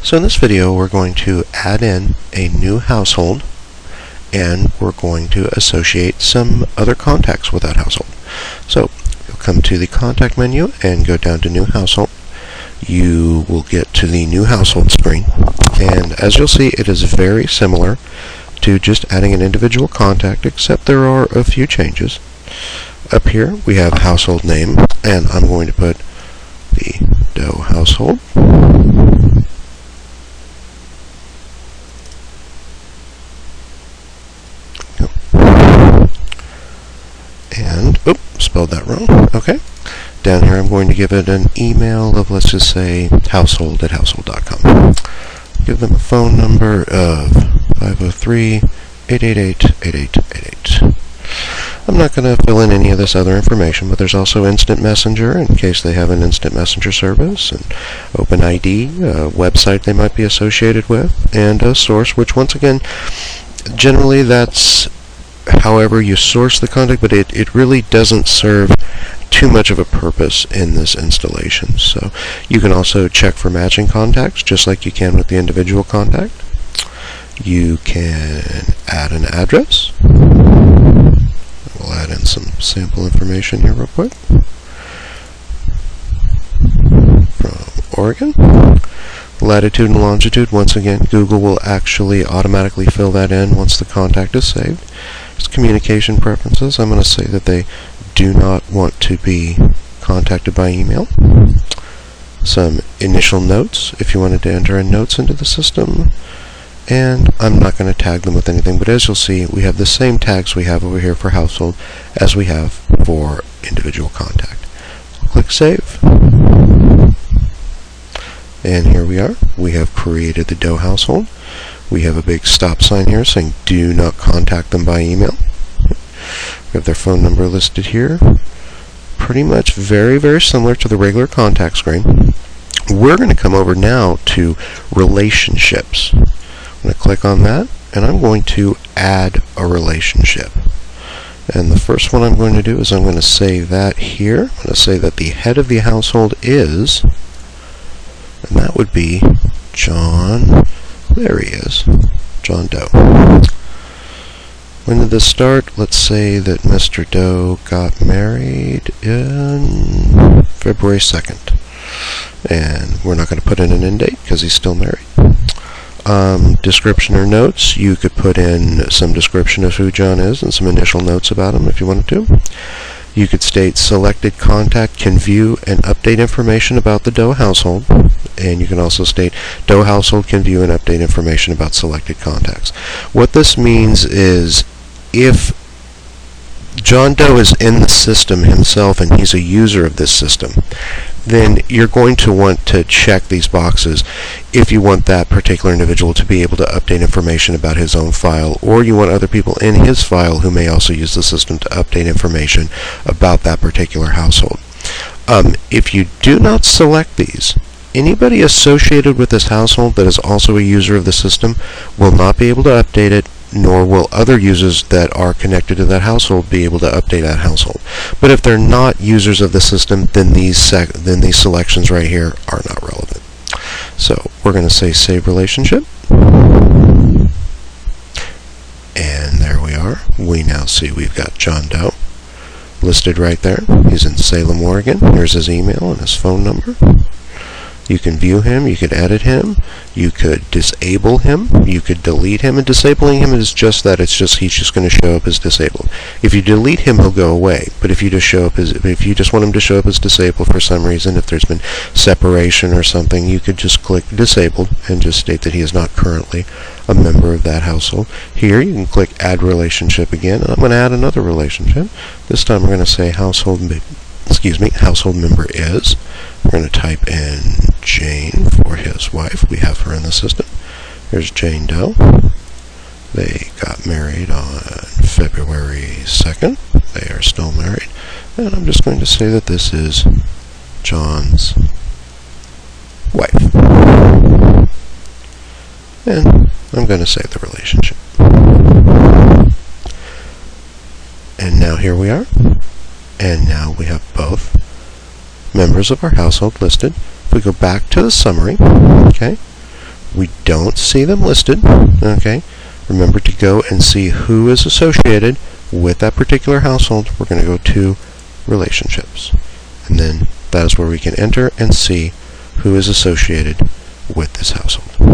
So in this video we're going to add in a new household and we're going to associate some other contacts with that household. So you'll come to the contact menu and go down to new household. You will get to the new household screen, and as you'll see, it is very similar to just adding an individual contact, except there are a few changes. Up here we have household name, and I'm going to put the Doe household. And, spelled that wrong. Okay. Down here I'm going to give it an email of, let's just say, household@household.com. Give them a phone number of 503-888-8888. I'm not going to fill in any of this other information, but there's also Instant Messenger in case they have an Instant Messenger service, and OpenID, a website they might be associated with, and a source, which once again, generally that's however you source the contact, but it really doesn't serve too much of a purpose in this installation. So you can also check for matching contacts just like you can with the individual contact. You can add an address. We'll add in some sample information here real quick. From Oregon. Latitude and longitude, once again, Google will actually automatically fill that in once the contact is saved. It's communication preferences. I'm going to say that they do not want to be contacted by email. Some initial notes, if you wanted to enter in notes into the system. And I'm not going to tag them with anything, but as you'll see, we have the same tags we have over here for household as we have for individual contact. Click Save. And here we are. We have created the Doe household. We have a big stop sign here saying do not contact them by email. We have their phone number listed here. Pretty much very, very similar to the regular contact screen. We're going to come over now to relationships. I'm going to click on that, and I'm going to add a relationship. And the first one I'm going to do is I'm going to say that here. I'm going to say that the head of the household is, and that would be John. There he is, John Doe. When did this start? Let's say that Mr. Doe got married in February 2nd. And we're not going to put in an end date because he's still married. Description or notes, you could put in some description of who John is and some initial notes about him if you wanted to. You could state selected contact can view and update information about the Doe household, and you can also state Doe household can view and update information about selected contacts. What this means is if John Doe is in the system himself and he's a user of this system, then you're going to want to check these boxes if you want that particular individual to be able to update information about his own file, or you want other people in his file who may also use the system to update information about that particular household. If you do not select these, anybody associated with this household that is also a user of the system will not be able to update it, nor will other users that are connected to that household be able to update that household. But if they're not users of the system, then these selections right here are not relevant. So we're going to say Save Relationship. And there we are. We now see we've got John Doe listed right there. He's in Salem, Oregon. Here's his email and his phone number. You can view him, you could edit him, you could disable him, you could delete him, and disabling him is just that, he's just going to show up as disabled. If you delete him, he'll go away, but if you just want him to show up as disabled for some reason, if there's been separation or something, you could just click disabled and just state that he is not currently a member of that household. Here you can click add relationship again, and I'm going to add another relationship. This time we're going to say household member is. We're going to type in Jane for his wife. We have her in the system. Here's Jane Doe. They got married on February 2nd. They are still married. And I'm just going to say that this is John's wife. And I'm going to save the relationship. And now here we are. And now we have both members of our household listed. If we go back to the summary, okay, we don't see them listed, okay, remember to go and see who is associated with that particular household. We're going to go to relationships, and then that is where we can enter and see who is associated with this household.